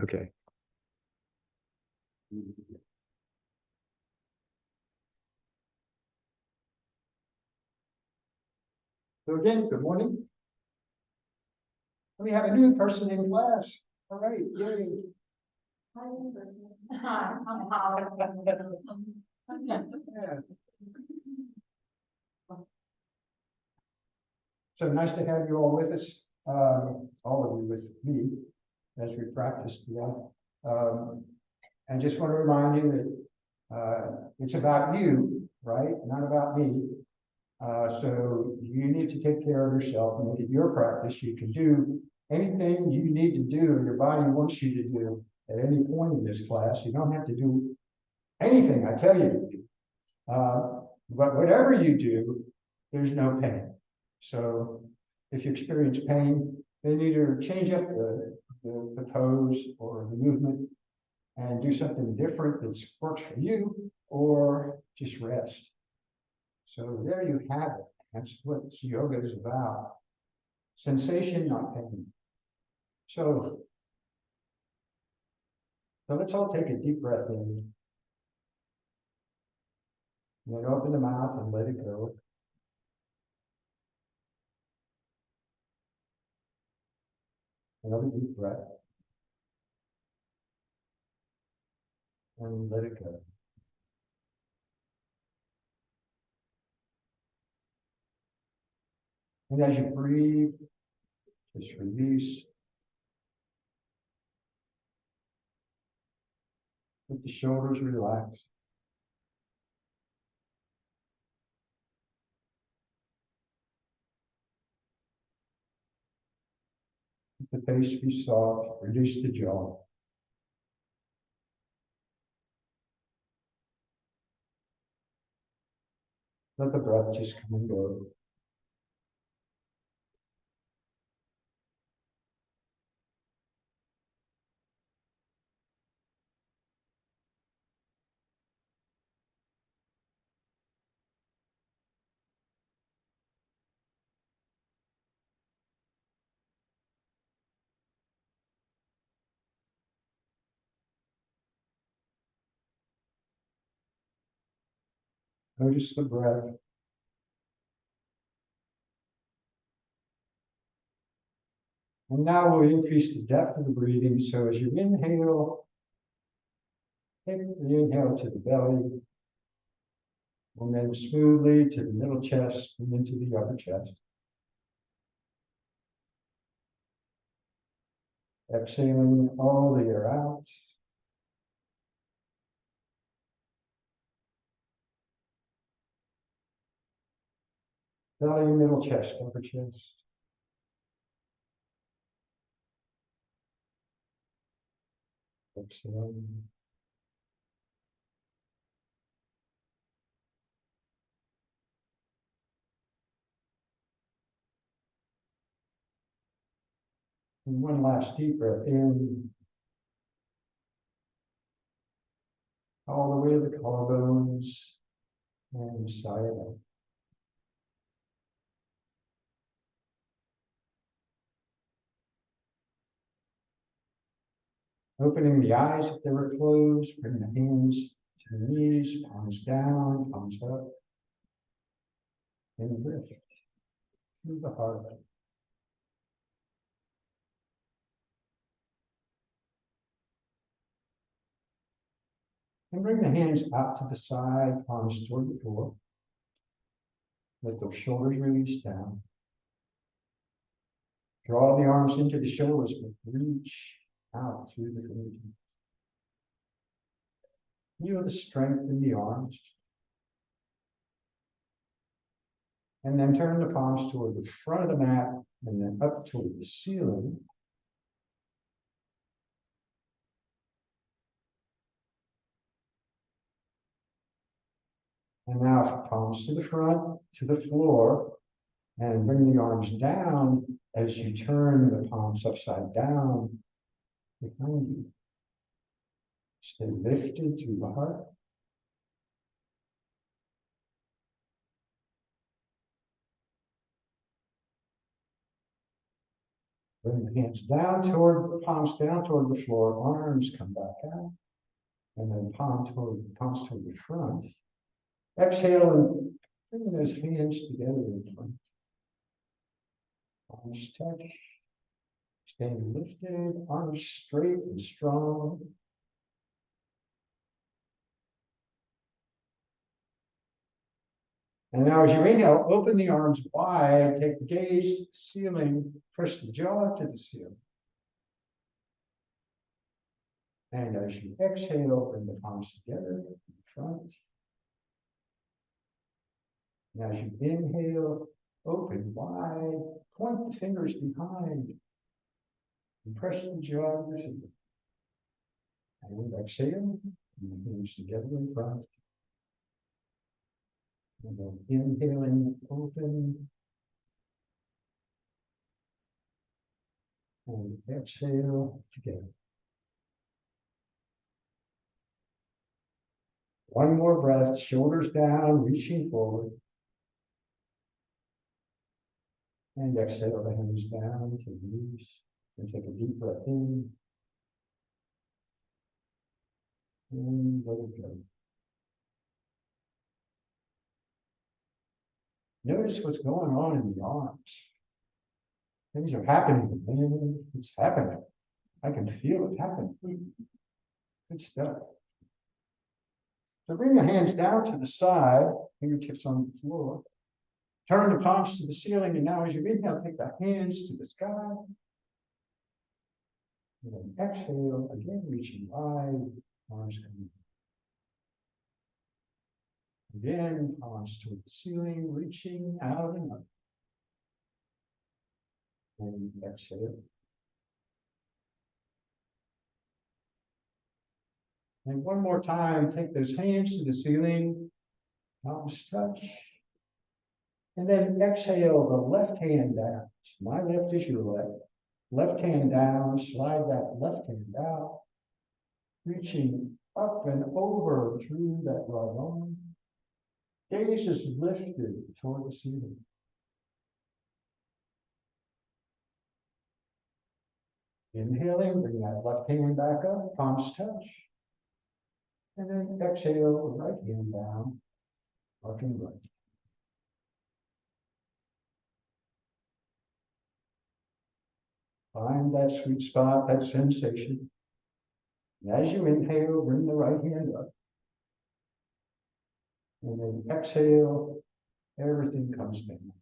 Okay. So again, good morning. We have a new person in class. All right, yay. Yeah. So nice to have you all with us, all of you with me as we practice together. And just want to remind you that it's about you, right? Not about me. So you need to take care of yourself and make it your practice. You can do anything you need to do and your body wants you to do at any point in this class. You don't have to do anything I tell you to do. But whatever you do, there's no pain. So if you experience pain, then either change up the pose or the movement and do something different that works for you, or just rest. So there you have it. That's what yoga is about. Sensation, not pain. So let's all take a deep breath in. And then open the mouth and let it go. Another deep breath. And let it go. And as you breathe, just release. Let the shoulders relax. Let the face be soft. Release the jaw. Let the breath just come and go. Notice the breath. And now we'll increase the depth of the breathing. So as you inhale, take the inhale to the belly, and then smoothly to the middle chest and into the upper chest. Exhaling all the air out. Belly, middle chest, upper chest. Exhaling. And one last deep breath in. All the way to the collarbones and sigh it out. Opening the eyes if they were closed, bring the hands to the knees, palms down, palms up. And drift through the heart. And bring the hands out to the side, palms toward the floor. Let those shoulders release down. Draw the arms into the shoulders, but reach out through the fingertips. Feel the strength in the arms. And then turn the palms toward the front of the mat and then up toward the ceiling. And now palms to the front, to the floor, and bring the arms down as you turn the palms upside down behind you. Stay lifted through the heart. Bring the hands down toward the palms down toward the floor, arms come back out, and then palms toward the front. Exhale and bring those hands together in front. Arms touch, staying lifted, arms straight and strong. And now as you inhale, open the arms wide, take the gaze to the ceiling, push the jaw to the ceiling. And as you exhale, bring the palms together in front. And as you inhale, open wide, point the fingers behind, and press the jaw to the ceiling. And exhale, and the hands together in front. And then inhaling, open. And exhale together. One more breath, shoulders down, reaching forward. And exhale the hands down to release. And take a deep breath in. And let it go. Notice what's going on in the arms. Things are happening, man. It's happening. I can feel it happening. Good stuff. So bring the hands down to the side, fingertips on the floor. Turn the palms to the ceiling, and now as you inhale, take the hands to the sky. And then exhale, again reaching wide, arms coming. Again, palms toward the ceiling, reaching out and up. And exhale. And one more time, take those hands to the ceiling, palms touch. And then exhale the left hand down. My left is your left. Left hand down, slide that left hand out, reaching up and over through that right arm. Gaze is lifted toward the ceiling. Inhaling, bring that left hand back up, palms touch. And then exhale, the right hand down, arcing right. Find that sweet spot, that sensation. And as you inhale, bring the right hand up. And then exhale, everything comes down.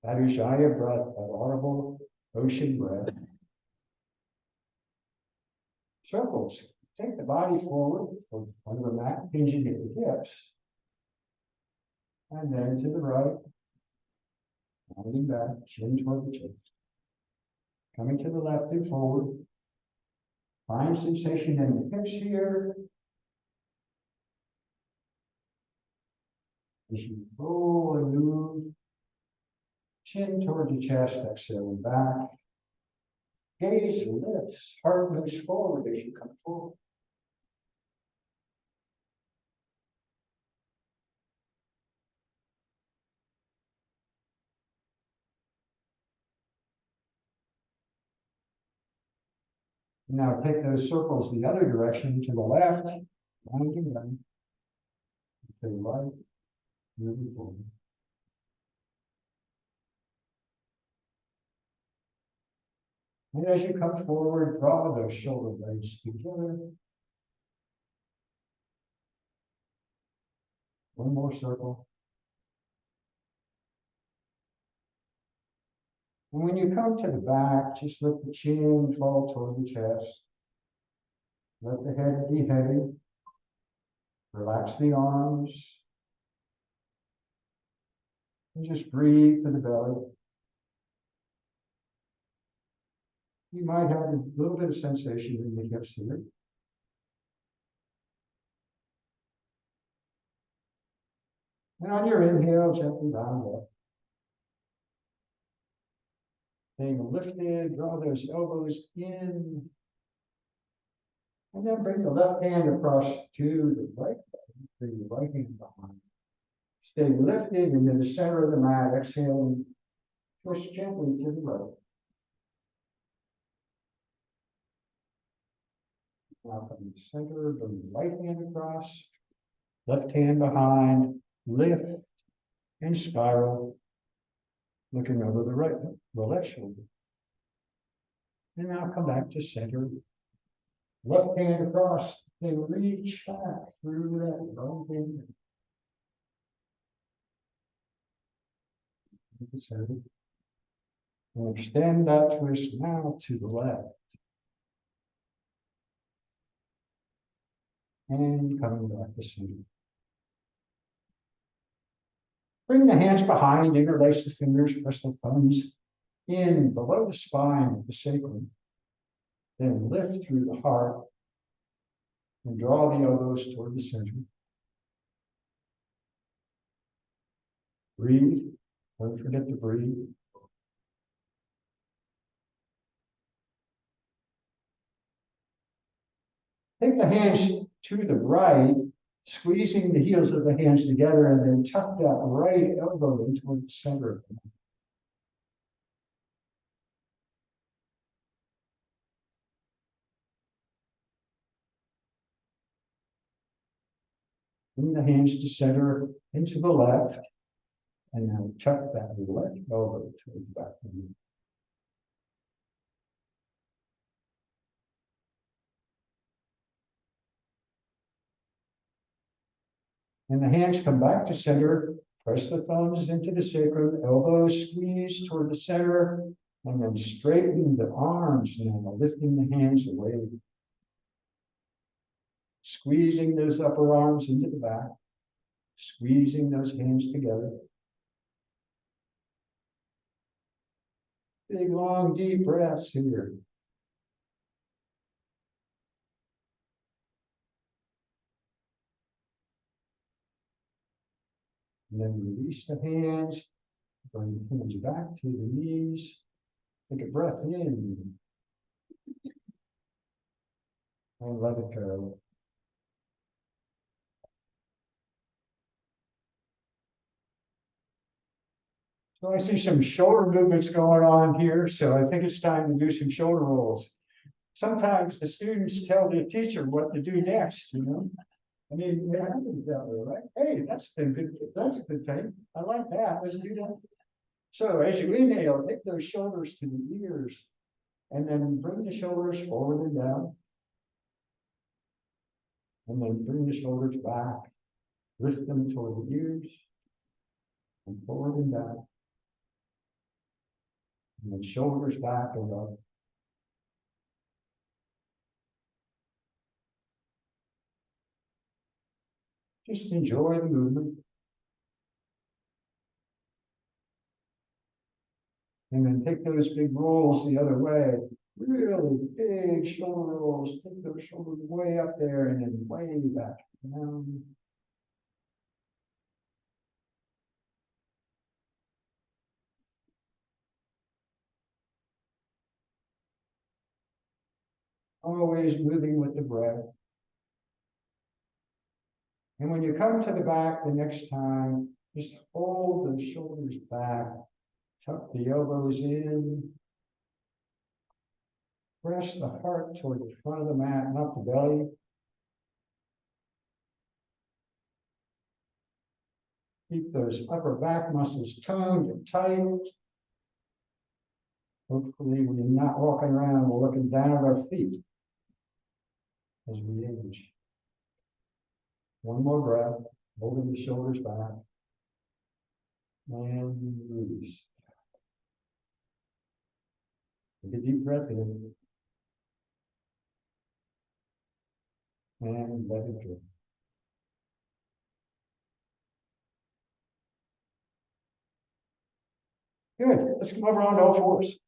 That Ujjayi breath, that audible ocean breath. Circles. Take the body forward, under the mat, hinging at the hips. And then to the right. Rounding back, chin toward the chest. Coming to the left and forward. Find sensation in the hips here. As you roll and move, chin toward the chest, exhaling back. Gaze lifts, heart moves forward as you come forward. Now take those circles the other direction to the left, rounding down, to the right, moving forward. And as you come forward, draw those shoulder blades together. One more circle. And when you come to the back, just let the chin fall toward the chest. Let the head be heavy. Relax the arms. And just breathe to the belly. You might have a little bit of sensation in the hips here. And on your inhale, gently round up. Staying lifted, draw those elbows in. And then bring the left hand across to the right, bring the right hand behind. Stay lifted into the center of the mat, exhaling Twist gently to the right. Now from the center, bring the right hand across, left hand behind, lift and spiral, looking over the left shoulder. And now come back to center. Left hand across, then reach back through that wrong finger. And extend that twist now to the left. And coming back to center. Bring the hands behind, interlace the fingers, press the thumbs in below the spine of the sacrum. Then lift through the heart and draw the elbows toward the center. Breathe. Don't forget to breathe. Take the hands to the right, squeezing the heels of the hands together, and then tuck that right elbow into the center of the mat. Bring the hands to center into the left, and now tuck that left elbow towards the back of the knee. And the hands come back to center. Press the thumbs into the sacrum, elbows squeeze toward the center, and then straighten the arms now, lifting the hands away. Squeezing those upper arms into the back, squeezing those hands together. Big, long, deep breaths here. And then release the hands, bring the hands back to the knees. Take a breath in and let it go. So I see some shoulder movements going on here, so I think it's time to do some shoulder rolls. Sometimes the students tell the teacher what to do next, you know? I mean, it happens that way, right? Hey, that's been good. That's a good thing. I like that. Let's do that. So as you inhale, take those shoulders to the ears, and then bring the shoulders forward and down. And then bring the shoulders back. Lift them toward the ears, and forward and down. And then shoulders back and up. Just enjoy the movement. And then take those big rolls the other way. Really big shoulder rolls. Take those shoulders way up there and then way back down. Always moving with the breath. And when you come to the back the next time, just hold the shoulders back, tuck the elbows in, press the heart toward the front of the mat, not the belly. Keep those upper back muscles toned and tight. Hopefully we're not walking around, we're looking down at our feet as we age. One more breath, holding the shoulders back. And release. Take a deep breath in. And let it go. Good. Let's come over on all fours.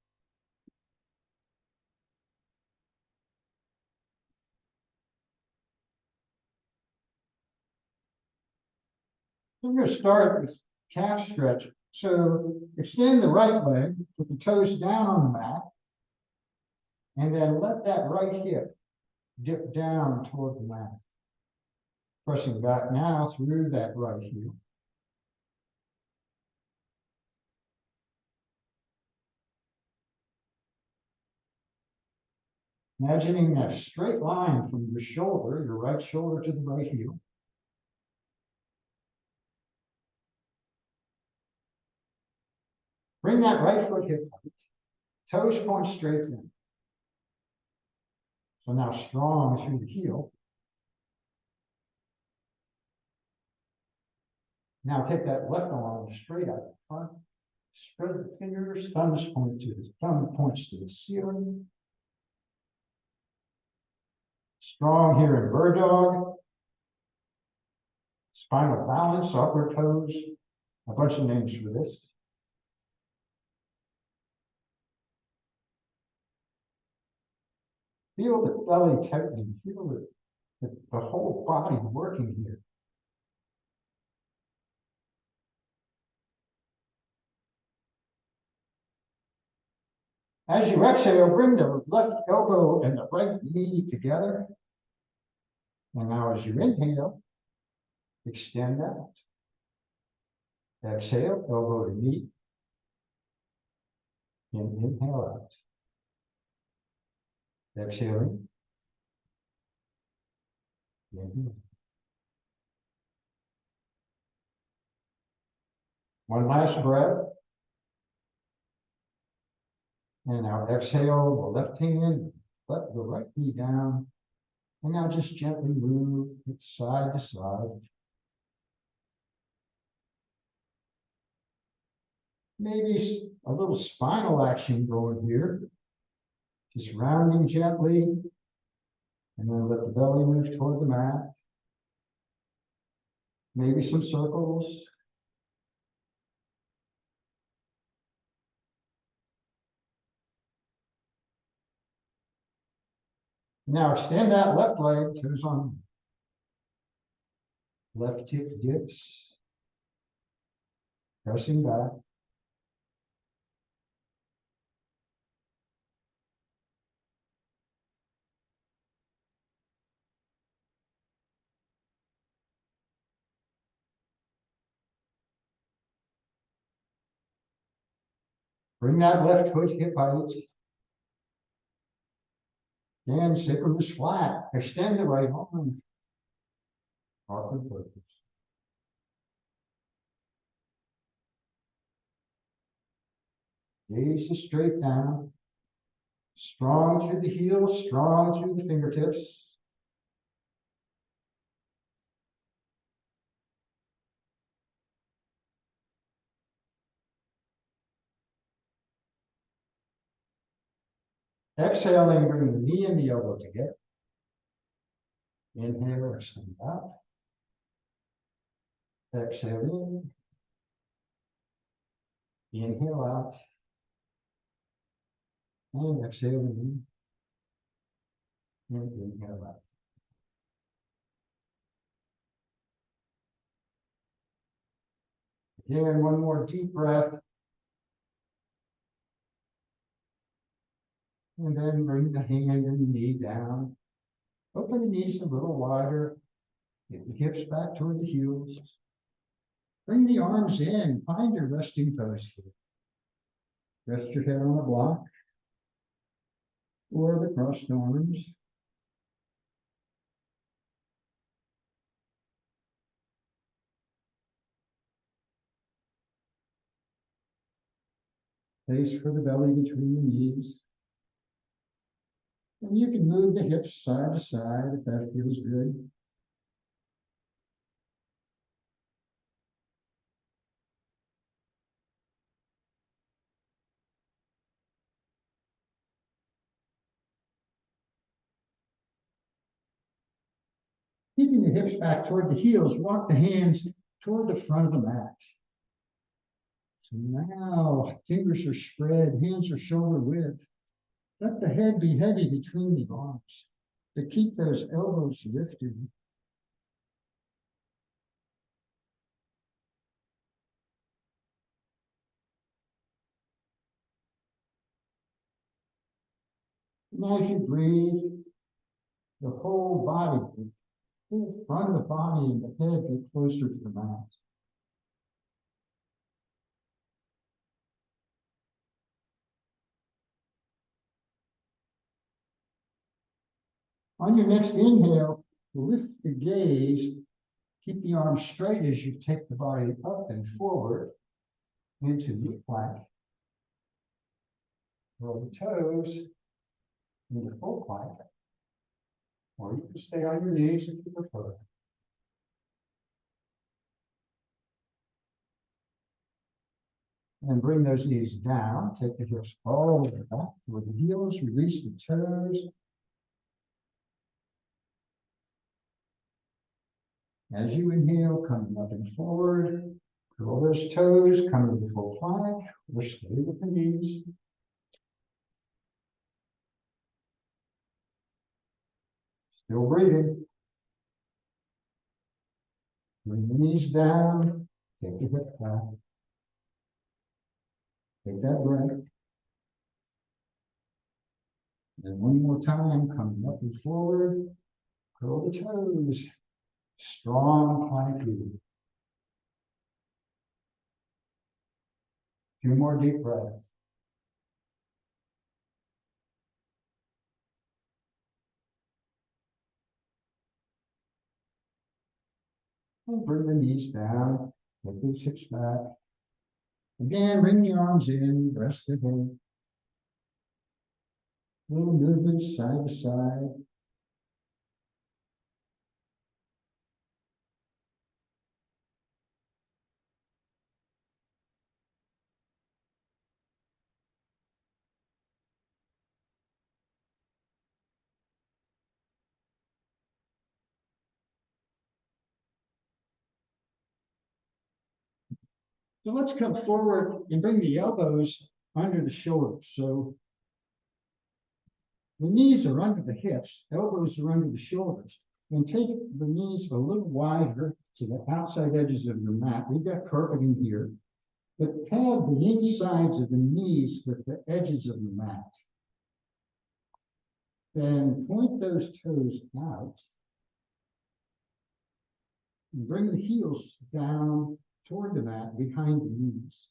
I'm going to start with calf stretch. So extend the right leg with the toes down on the mat. And then let that right hip dip down toward the mat. Pressing back now through that right heel. Imagining that straight line from your shoulder, your right shoulder to the right heel. Bring that right foot hip height. Toes point straight in. So now strong through the heel. Now take that left arm straight out the front. Spread the fingers, thumb points to the ceiling. Strong here in bird dog. Spinal balance, upper toes. A bunch of names for this. Feel the belly tightening. Feel the whole body working here. As you exhale, bring the left elbow and the right knee together. And now as you inhale, extend out. Exhale, elbow to knee. And inhale out. Exhaling. Inhale. One last breath. And now exhale the left hand, let the right knee down. And now just gently move it side to side. Maybe a little spinal action going here. Just rounding gently. And then let the belly move toward the mat. Maybe some circles. Now extend that left leg, toes on. Left hip dips. Pressing back. Bring that left foot hip height. And sacrum is flat. Extend the right arm. Awkward purpose. Gaze is straight down. Strong through the heels, strong through the fingertips. Exhaling, bring the knee and the elbow together. Inhale, extend out. Exhale in. Inhale out. And exhale in. And inhale out. Again, one more deep breath. And then bring the hand and the knee down. Open the knees a little wider. Get the hips back toward the heels. Bring the arms in. Find your resting pose here. Rest your head on a block or the crossed arms. Space for the belly between the knees. And you can move the hips side to side if that feels good. Keeping the hips back toward the heels, walk the hands toward the front of the mat. So now fingers are spread, hands are shoulder width. Let the head be heavy between the arms to keep those elbows lifted. And as you breathe, the whole body, the whole front of the body and the head get closer to the mat. On your next inhale, lift the gaze. Keep the arms straight as you take the body up and forward into the plank. Roll the toes into full plank. Or you can stay on your knees if you prefer. And bring those knees down. Take the hips all the way back toward the heels. Release the toes. As you inhale, coming up and forward. Curl those toes, come to the full plank, or stay with the knees. Still breathing. Bring the knees down, take the hips back. Take that breath. And one more time, coming up and forward. Curl the toes. Strong plank breathing. Two more deep breaths. And bring the knees down, take those hips back. Again, bring the arms in, rest the head. Little movements side to side. So let's come forward and bring the elbows under the shoulders. So the knees are under the hips, elbows are under the shoulders. And take the knees a little wider to the outside edges of your mat. We've got carpeting here, but pad the insides of the knees with the edges of the mat. Then point those toes out. And bring the heels down toward the mat behind the knees.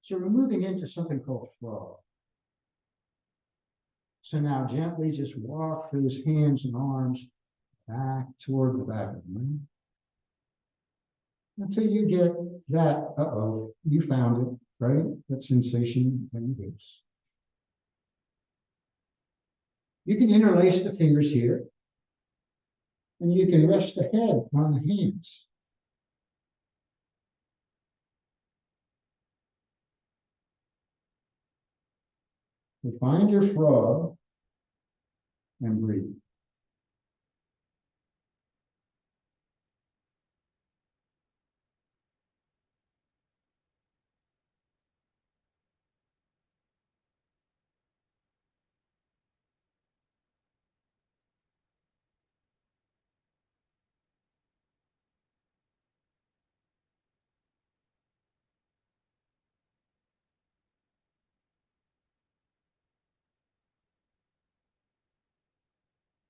So we're moving into something called flow. So now gently just walk those hands and arms back toward the back of the mat. Until you get that, you found it, right? That sensation in the hips. You can interlace the fingers here. And you can rest the head on the hands. So find your frog and breathe.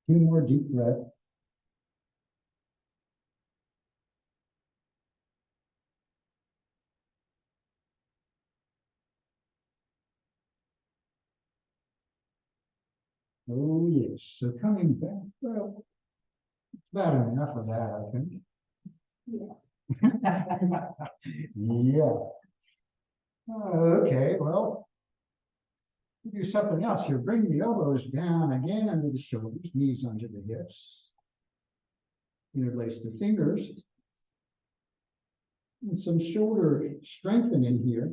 Two more deep breaths. Oh, yes. So coming back, well, about enough of that, I think. Yeah. Yeah. Okay, well, do something else here. Bring the elbows down again under the shoulders, knees under the hips. Interlace the fingers. And some shoulder strengthening here.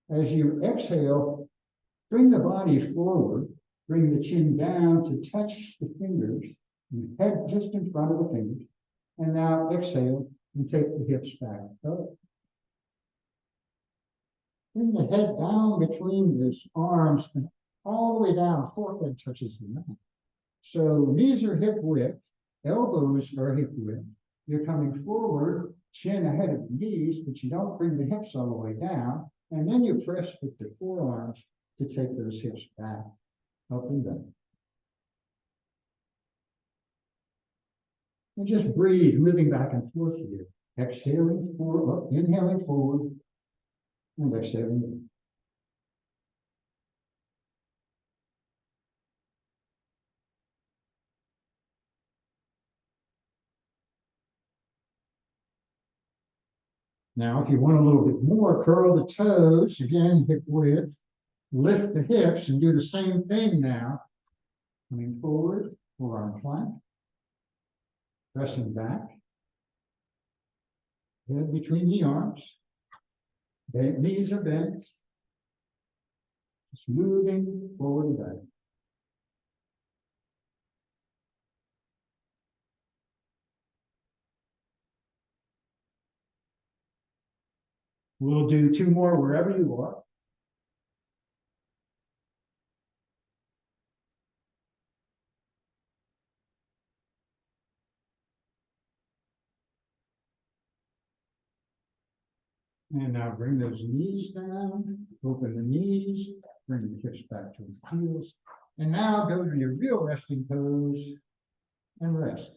As you exhale, bring the body forward. Bring the chin down to touch the fingers. Head just in front of the fingers. And now exhale and take the hips back up. Bring the head down between those arms and all the way down. Forehead touches the mat. So knees are hip width, elbows are hip width. You're coming forward, chin ahead of the knees, but you don't bring the hips all the way down. And then you press with the forearms to take those hips back, up and down. And just breathe, moving back and forth here. Exhaling forward, inhaling forward, and exhaling. Now, if you want a little bit more, curl the toes, again, hip width, lift the hips and do the same thing now. Coming forward, forearm plank, pressing back, head between the arms, knees are bent, just moving forward and back. We'll do two more wherever you are. And now bring those knees down, open the knees, bring the hips back to the heels. And now go to your real resting pose and rest.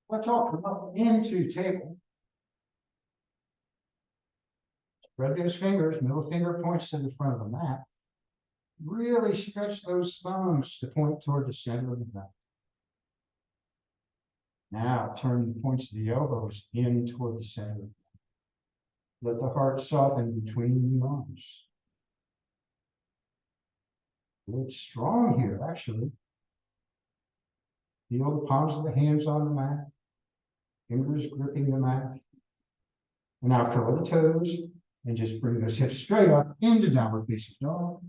Let's all come up into table. Spread those fingers, middle finger points to the front of the mat. Really stretch those thumbs to point toward the center of the mat. Now turn the points of the elbows in toward the center. Let the heart soften between the arms. Look strong here, actually. Feel the palms of the hands on the mat, fingers gripping the mat. And now curl the toes and just bring those hips straight up into downward facing dog.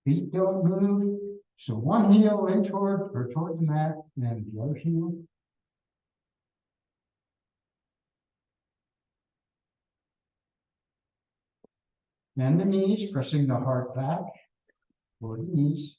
Feet don't move. So one heel in toward the mat and the other heel. Bend the knees, pressing the heart back toward the knees.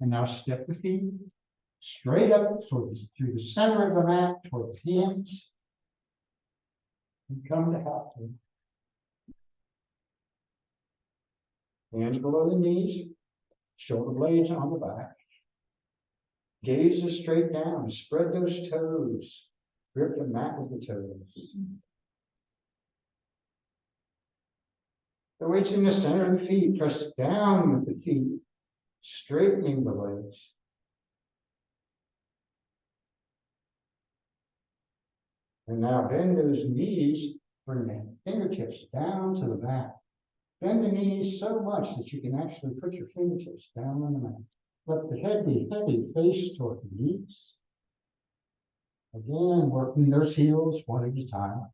And now step the feet straight up through the center of the mat toward the hands. And come to half turn. Hands below the knees, shoulder blades on the back. Gaze is straight down, spread those toes. Grip the mat with the toes. The weight's in the center of the feet, press down with the feet, straightening the legs. And now bend those knees, bring the fingertips down to the mat. Bend the knees so much that you can actually put your fingertips down on the mat. Let the head be heavy, face toward the knees. Again, working those heels one at a time.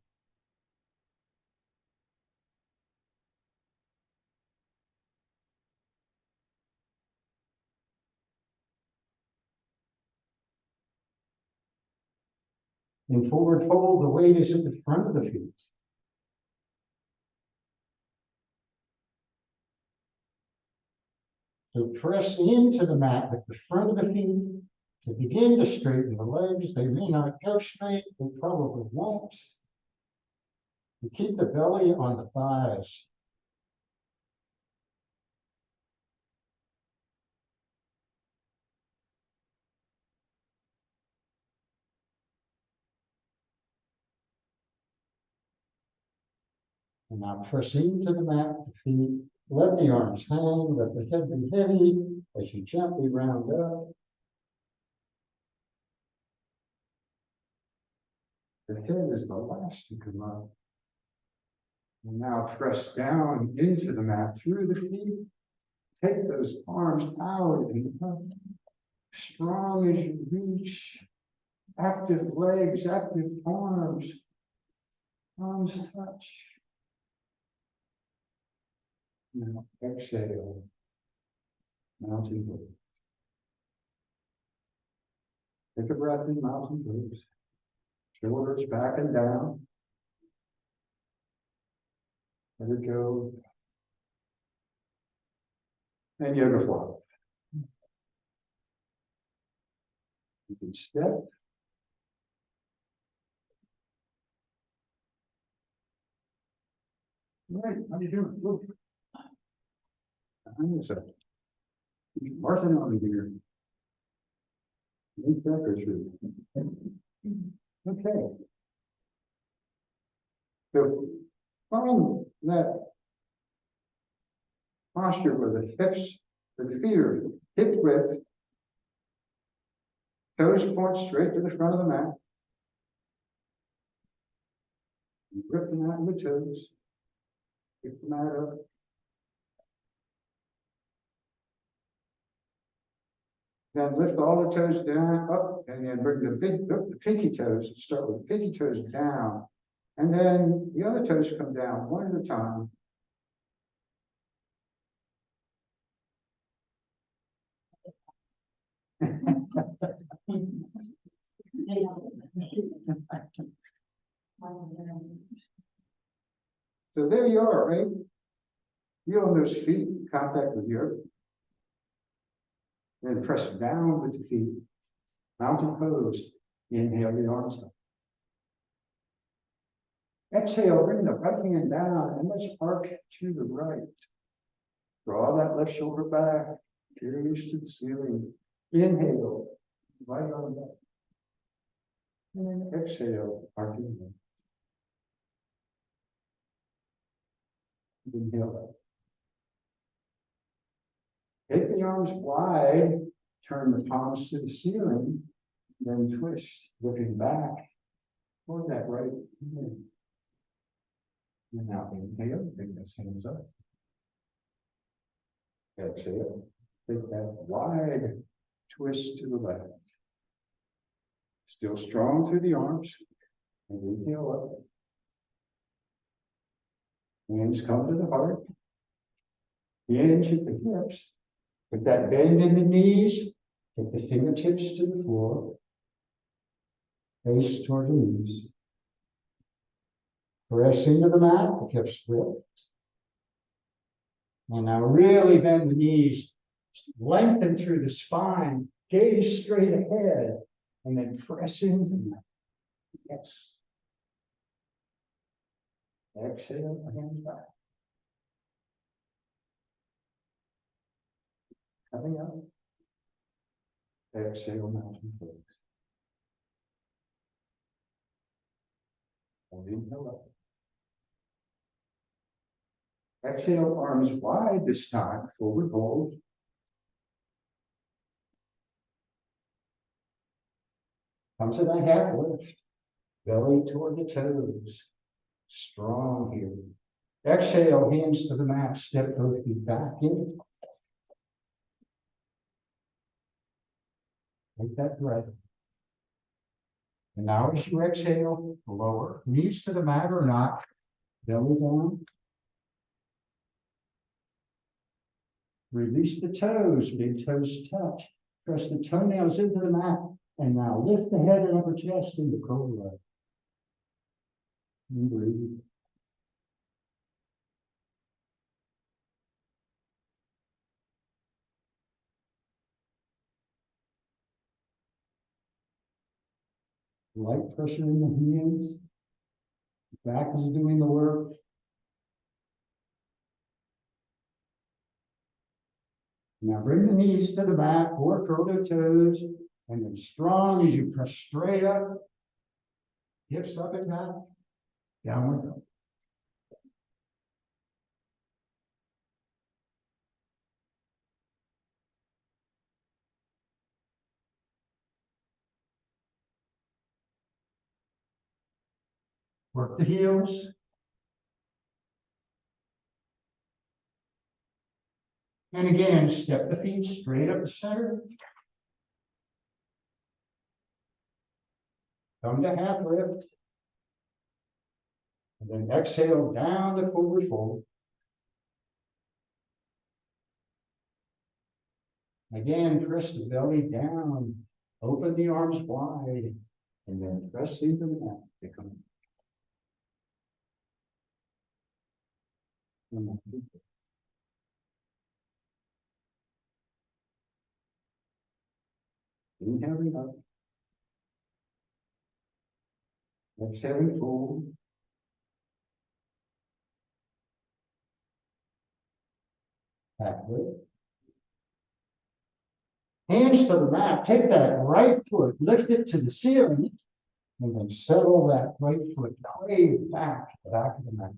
In forward fold, the weight is at the front of the feet. So press into the mat with the front of the feet to begin to straighten the legs. They may not go straight, they probably won't. You keep the belly on the thighs. And now press into the mat, the feet. Let the arms hang, let the head be heavy as you gently round up. The head is the last to come up. And now press down into the mat through the feet. Take those arms out and up. Strong as you reach. Active legs, active arms. Arms touch. Now exhale. Mountain pose. Take a breath in mountain pose. Shoulders back and down. Let it go. And yoga flow. You can step. All right, how you doing? Look. Hang on a second. Marching on here. Make that go through. Okay. So find that posture where the hips, the feet are hip width, toes point straight to the front of the mat. Rip them out of the toes. Pick the mat up. Then lift all the toes down, up, and then bring the pinky toes. Start with the pinky toes down. And then the other toes come down one at a time. So there you are, right? Feel on those feet, contact with the earth. Then press down with the feet. Mountain pose. Inhale the arms up. Exhale, bring the right hand down and let's arc to the right. Draw that left shoulder back. Gaze to the ceiling. Inhale, right arm up. And then exhale, arcing down. Inhale up. Take the arms wide, turn the palms to the ceiling, then twist, looking back toward that right hand. And now inhale, bring those hands up. Exhale, take that wide twist to the left. Still strong through the arms. And inhale up. Hands come to the heart. Hinge at the hips. With that bend in the knees, take the fingertips to the floor. Face toward the knees. Press into the mat, the hips lift. And now really bend the knees. Lengthen through the spine. Gaze straight ahead. And then press into the mat. Yes. Exhale, hands back. Coming up. Exhale, mountain pose. And inhale up. Exhale, arms wide this time, forward fold. Come to that half lift. Belly toward the toes. Strong here. Exhale, hands to the mat. Step both feet back in. Take that breath. And now as you exhale, lower. Knees to the mat or not. Belly down. Release the toes. Big toes touch. Press the toenails into the mat. And now lift the head and upper chest into cobra. And breathe. Light pressure in the hands. Back is doing the work. Now bring the knees to the mat or curl their toes. And then strong as you press straight up. Hips up and back. Downward dog. Work the heels. And again, step the feet straight up the center. Come to half lift. And then exhale down to forward fold. Again, press the belly down. Open the arms wide. And then press into the mat to come. Inhaling up. Exhaling forward. Backward. Hands to the mat. Take that right foot, lift it to the ceiling, and then settle that right foot way back to the back of the mat.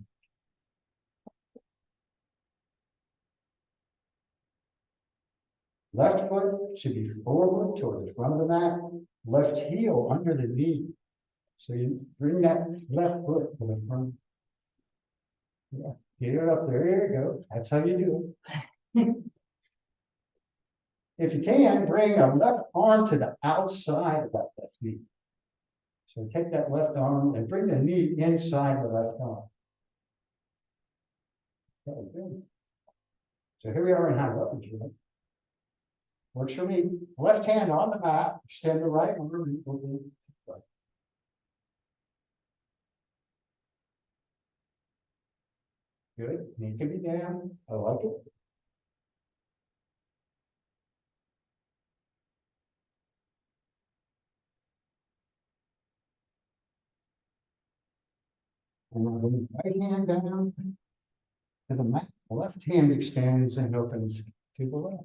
Left foot should be forward toward the front of the mat, left heel under the knee. So you bring that left foot to the front. Yeah, get it up there. There you go. That's how you do it. If you can, bring a left arm to the outside of that left knee. So take that left arm and bring the knee inside the left arm. Okay, good. So here we are in high leverage. Works for me. Left hand on the mat, extend the right arm. Good. Knee can be down. I like it. And then bring the right hand down to the mat. The left hand extends and opens to the left.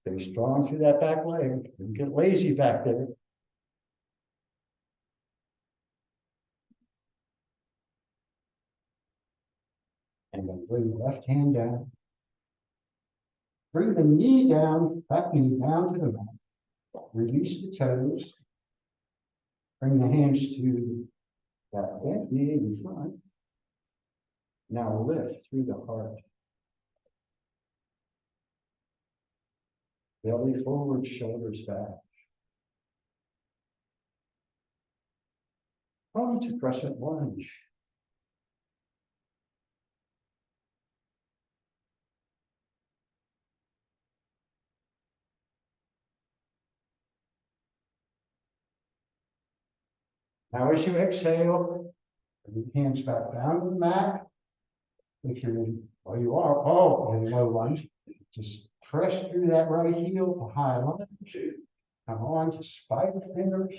Stay strong through that back leg. Don't get lazy back there. And then bring the left hand down. Bring the knee down, back knee down to the mat. Release the toes. Bring the hands to that bent knee in front. Now lift through the heart. Belly forward, shoulders back. Come to crescent lunge. Now as you exhale, bring the hands back down to the mat. If you're in, in low lunge, just press through that right heel to high lunge. Come on to spider fingers.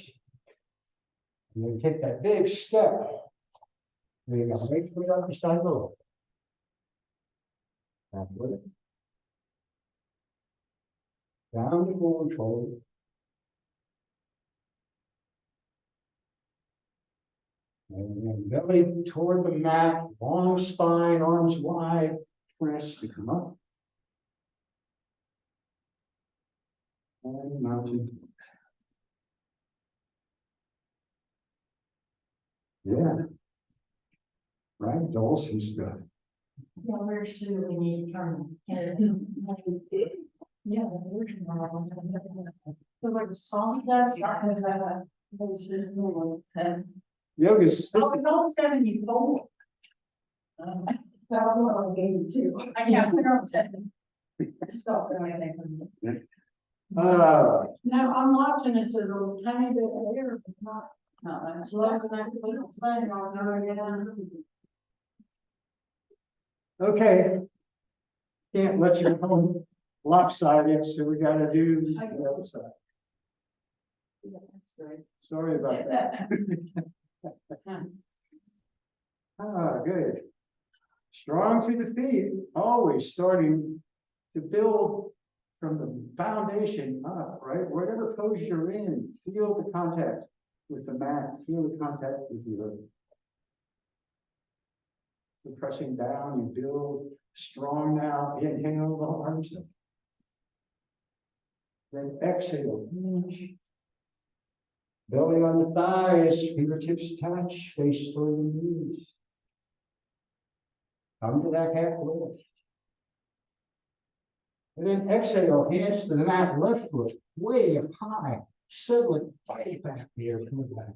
And then take that big step. There you go. Right foot on the side of the leg. Back with it. Down to forward fold. And then belly toward the mat, long spine, arms wide, press to come up. And mountain. Yeah. Right, Dawson stuff. Yeah, where should we need to turn? Yeah, we're so like a song does. Yoga's Oh, no, 74. That was 82. I can't put on 7. Stop doing anything. uh, Now, I'm watching this as a little tiny bit later, but not much. Longer than that little thing, I was already down. okay. Can't let you go lopsided, so we gotta do the other side. Yeah, that's great. Sorry about that. Good. Strong through the feet, always starting to build from the foundation up, right? Whatever pose you're in, feel the contact with the mat, feel the contact with the earth. You're pressing down, you build strong now, inhale the arms up. Then exhale, belly on the thighs, fingertips touch, face toward the knees. Come to that half lift. And then exhale, hands to the mat, left foot way up high, settle it way back here, come back.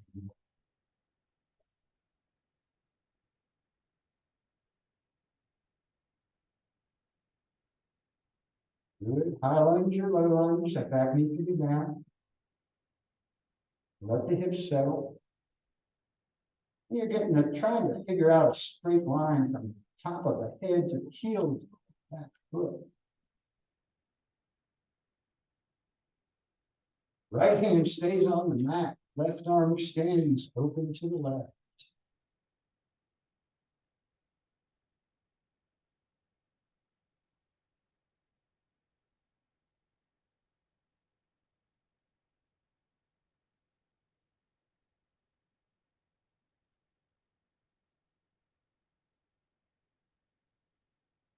Good. High lunge or low lunge, that back knee can be down. Let the hips settle. You're trying to figure out a straight line from top of the head to the heel of the back foot. Right hand stays on the mat. Left arm stands open to the left.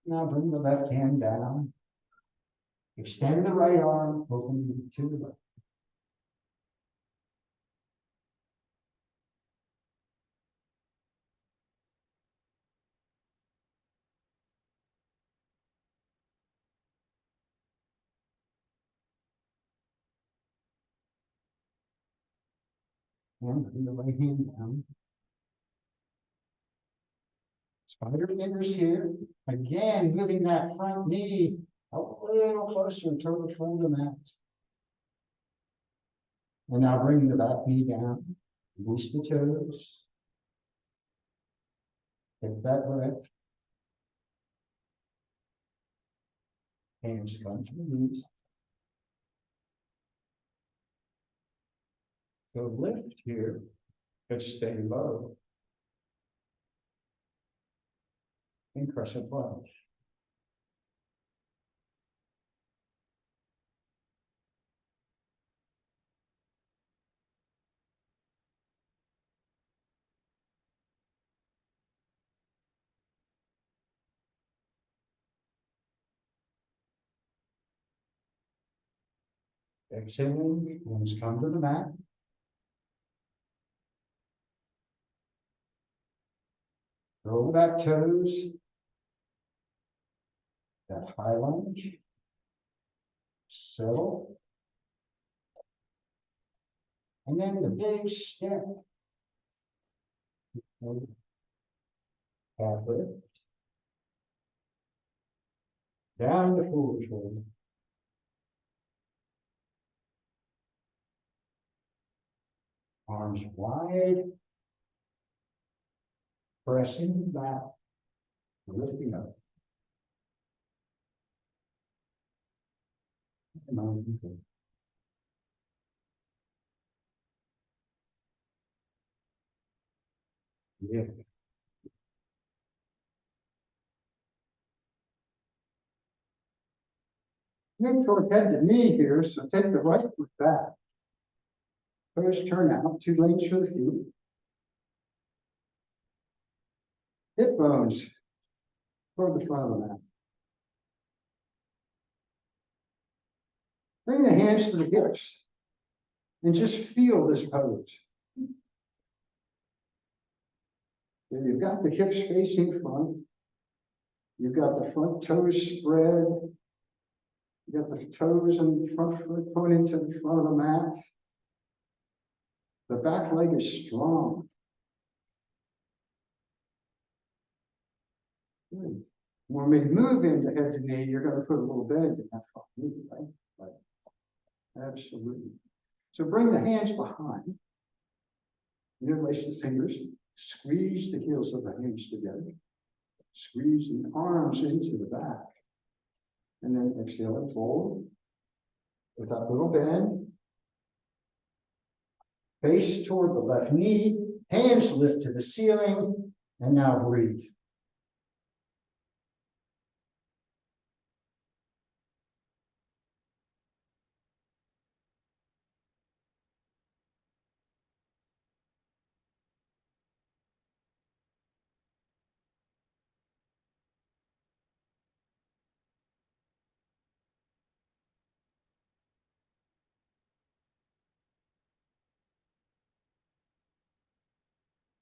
Now bring the left hand down. Extend the right arm, open to the left. And bring the right hand down. Spider fingers here. Again, moving that front knee a little closer to the front of the mat. And now bring the back knee down. Release the toes. Take that breath. Hands come to the knees. So lift here, but stay low. And crescent lunge. Exhaling, hands come to the mat. Roll back toes. That high lunge. Settle. And then the big step. Half lift. Down to forward fold. Arms wide. Pressing back. Lifting up. Yeah. Neutral head to knee here, so take the right foot back. First turn out, 2 lanes for the feet. Hip bones toward the front of the mat. Bring the hands to the hips and just feel this pose. And you've got the hips facing front. You've got the front toes spread. You've got the toes and the front foot pointing to the front of the mat. The back leg is strong. Good. When we move into head to knee, you're going to put a little bend in that front knee, right? Right. Absolutely. So bring the hands behind. Interlace the fingers. Squeeze the heels of the hands together. Squeeze the arms into the back. And then exhale and fold. With that little bend. Face toward the left knee. Hands lift to the ceiling. And now breathe.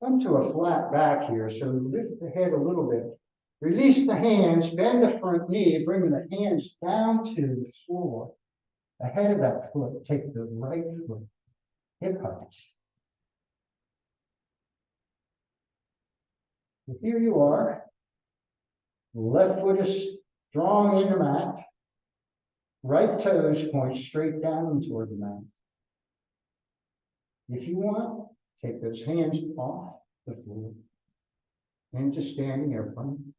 Come to a flat back here, so lift the head a little bit. Release the hands, bend the front knee, bring the hands down to the floor. Ahead of that foot, take the right foot, hip height. So here you are. Left foot is strong in the mat. Right toes point straight down toward the mat. If you want, take those hands off the floor into standing airplane.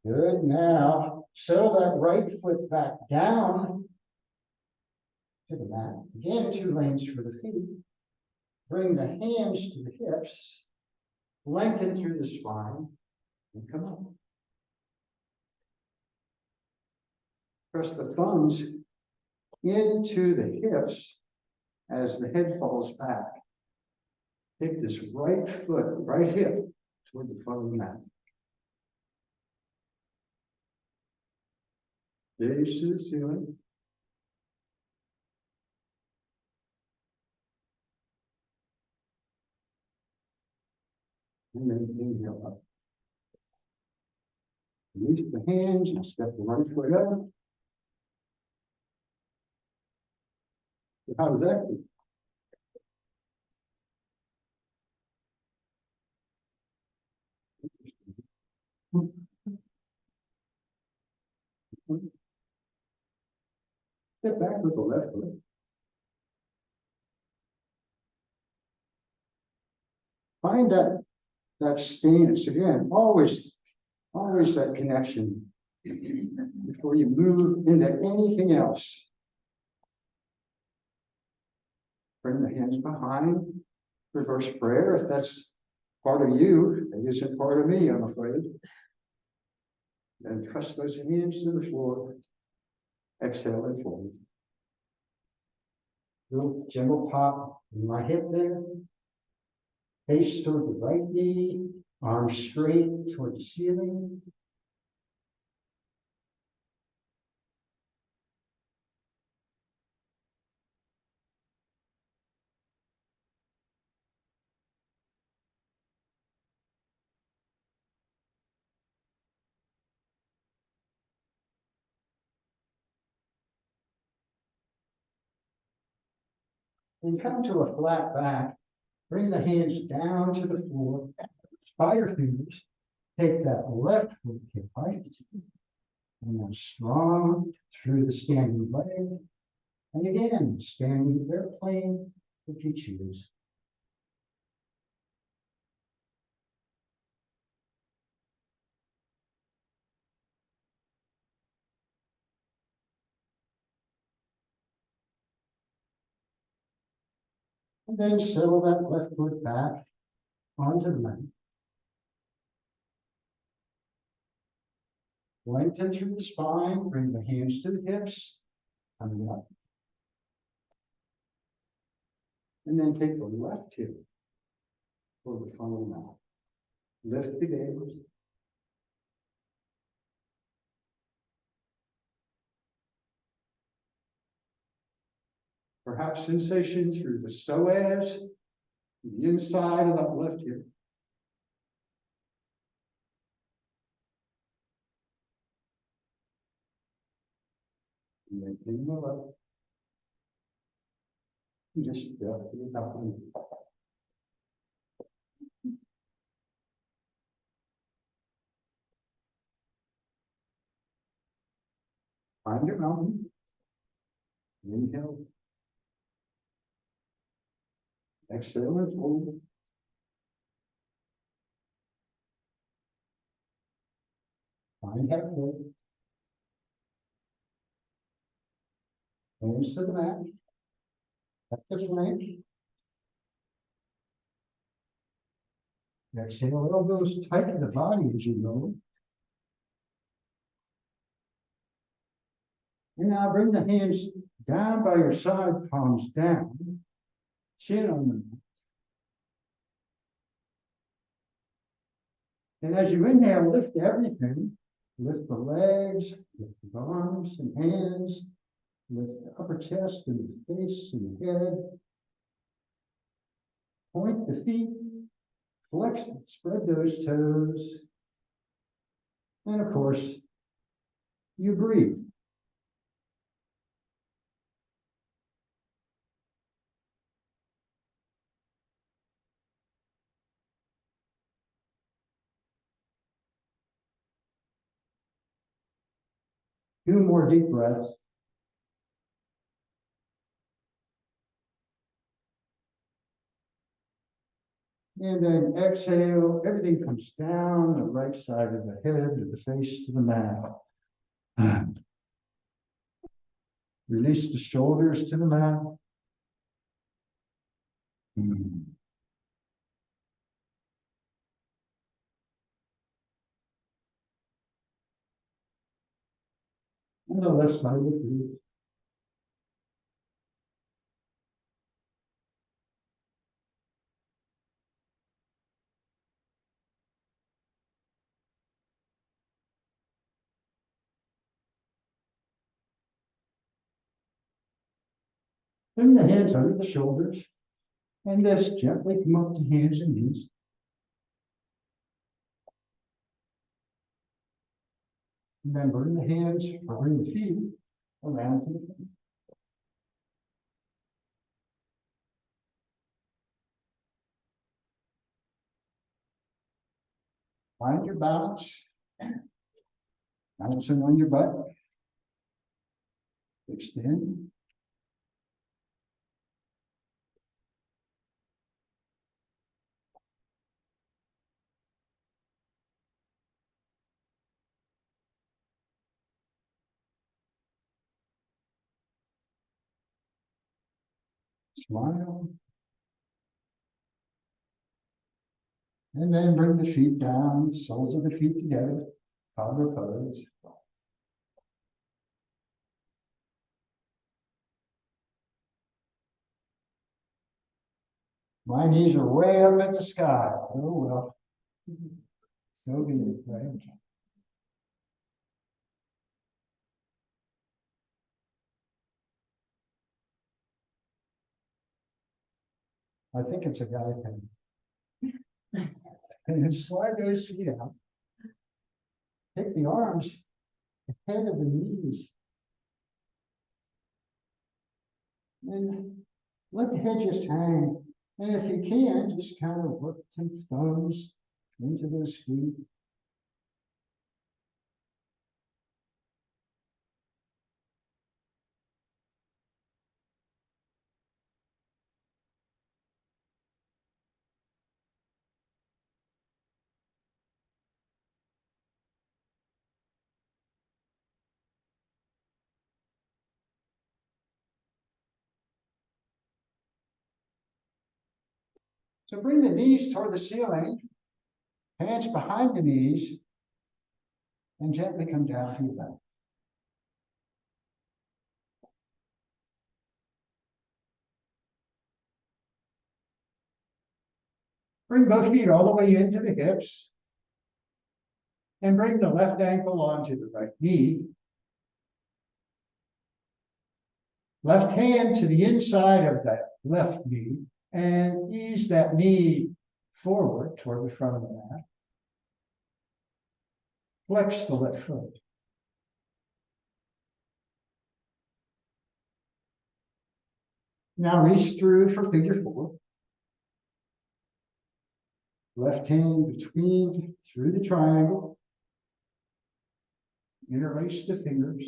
Good. Now, settle that right foot back down to the mat. Again, 2 lanes for the feet. Bring the hands to the hips. Lengthen through the spine. And come up. Press the thumbs into the hips as the head falls back. Take this right foot, right hip toward the front of the mat. Gaze to the ceiling. And then inhale up. Release the hands and step the right foot up. How does that feel? Step back with the left foot. Find that stance again. Always that connection before you move into anything else. Bring the hands behind. Reverse prayer if that's part of you. It isn't part of me, I'm afraid. And press those hands to the floor. Exhale and fold. Little gentle pop in my hip there. Face toward the right knee. Arms straight toward the ceiling. And come to a flat back. Bring the hands down to the floor. By your fingers. Take that left foot hip height. And then strong through the standing leg. And again, standing airplane if you choose. And then settle that left foot back onto the mat. Lengthen through the spine, bring the hands to the hips, coming up. And then take the left hip for the front of the mat. Lift the gaze. Perhaps sensation through the psoas, the inside of that left hip. And then inhale up. And just drop to the top of the knee. Find your mountain. Inhale. Exhale and fold. Find halfway. Hands to the mat. Up the flank. Exhale, elbows tighten the body as you know. And now bring the hands down by your side, palms down, chin on the mat. And as you inhale, lift everything. Lift the legs, lift the arms and hands, lift the upper chest and the face and the head. Point the feet, flex, spread those toes. And of course, you breathe. 2 more deep breaths. And then exhale, everything comes down the right side of the head, to the face, to the mat. Release the shoulders to the mat. And the left side of the feet. Bring the hands under the shoulders and just gently come up to hands and knees. And then bring the hands or bring the feet around to the front. Find your balance. Balancing on your butt. Extend. Smile. And then bring the feet down, soles of the feet together, toddler pose. My knees are way up at the sky. Oh, well. So good, right? I think it's a guy thing. And then slide those feet out. Take the arms ahead of the knees. And let the head just hang. And if you can, just kind of work some thumbs into those feet. So bring the knees toward the ceiling, hands behind the knees, and gently come down to your back. Bring both feet all the way into the hips. And bring the left ankle onto the right knee. Left hand to the inside of that left knee and ease that knee forward toward the front of the mat. Flex the left foot. Now reach through for figure 4. Left hand between, through the triangle. Interlace the fingers.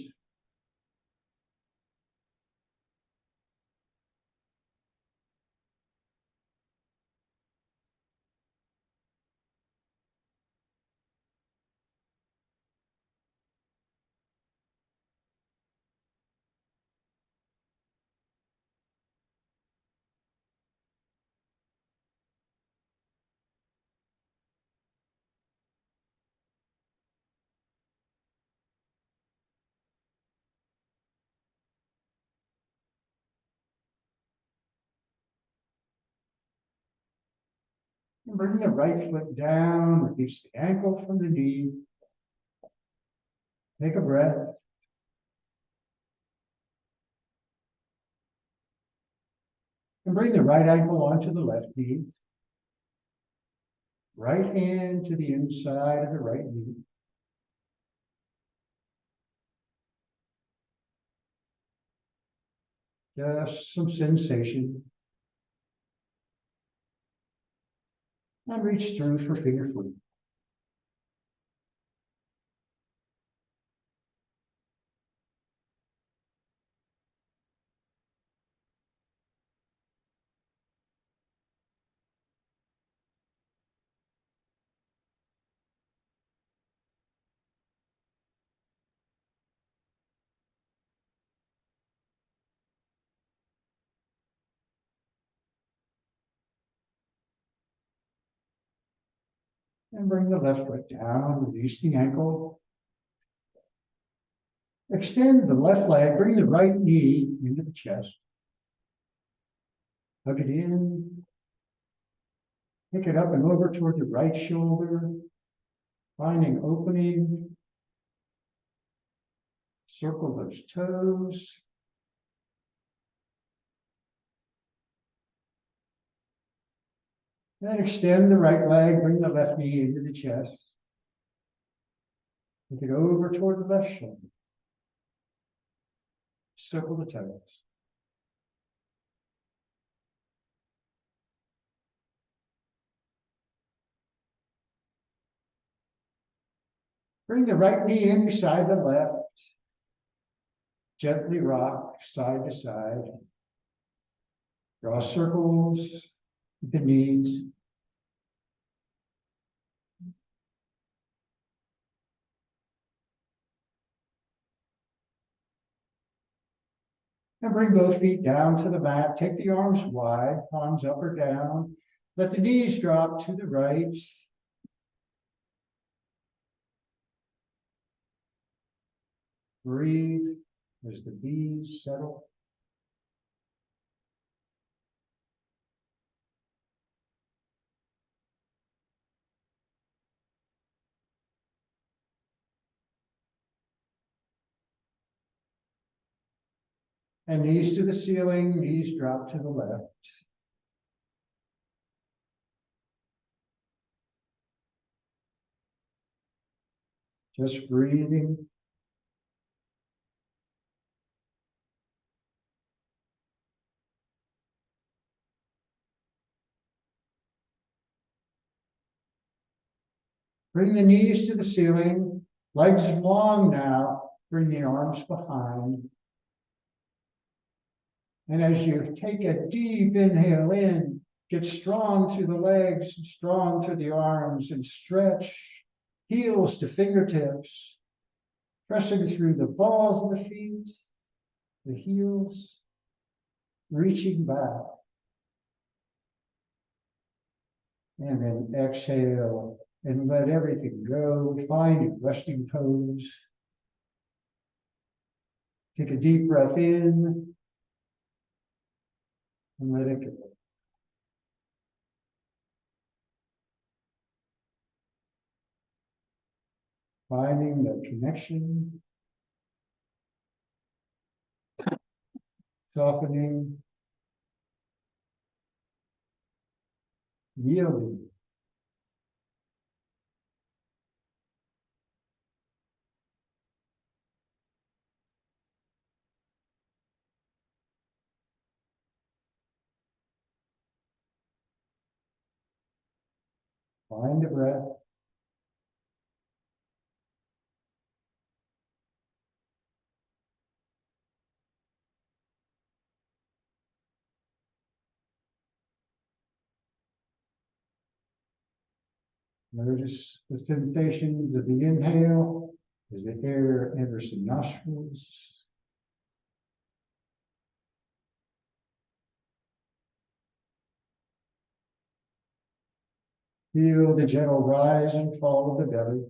And bring the right foot down, release the ankle from the knee. Take a breath. And bring the right ankle onto the left knee. Right hand to the inside of the right knee. Just some sensation. And reach through for figure 4. And bring the left foot down, release the ankle. Extend the left leg, bring the right knee into the chest. Hug it in. Pick it up and over toward the right shoulder. Finding opening. Circle those toes. Then extend the right leg, bring the left knee into the chest. Take it over toward the left shoulder. Circle the toes. Bring the right knee in beside the left. Gently rock side to side. Draw circles with the knees. And bring both feet down to the mat. Take the arms wide, palms up or down. Let the knees drop to the right. Breathe as the knees settle. And knees to the ceiling, knees drop to the left. Just breathing. Bring the knees to the ceiling, legs long now. Bring the arms behind. And as you take a deep inhale in, get strong through the legs and strong through the arms and stretch heels to fingertips, pressing through the balls of the feet, the heels, reaching back. And then exhale and let everything go. Find your resting pose. Take a deep breath in and let it go. Finding the connection, softening, yielding. Find the breath. Notice the sensations of the inhale as the air enters the nostrils. Feel the gentle rise and fall of the belly.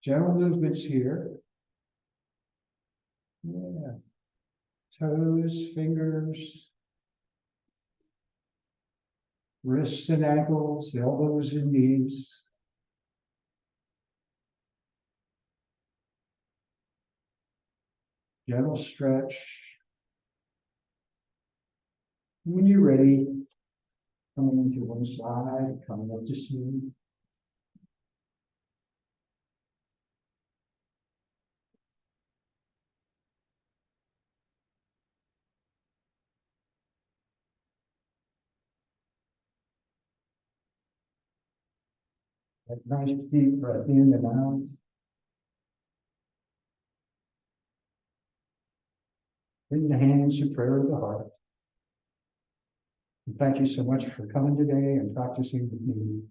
Gentle movements here. Yeah. Toes, fingers, wrists and ankles, elbows and knees. Gentle stretch. When you're ready, coming to one side, coming up to ceiling. a nice deep breath in and out. Bring the hands to prayer of the heart. And thank you so much for coming today and practicing with me.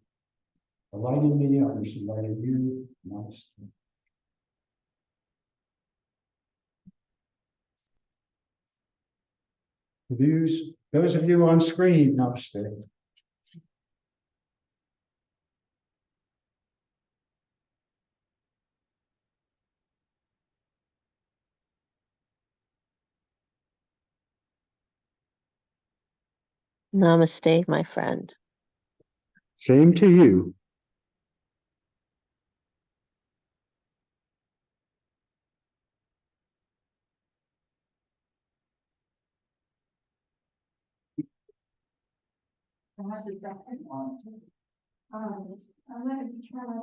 The light in me, others the light in you. Namaste. Those of you on screen, namaste. Namaste, my friend. Same to you. I'm gonna try.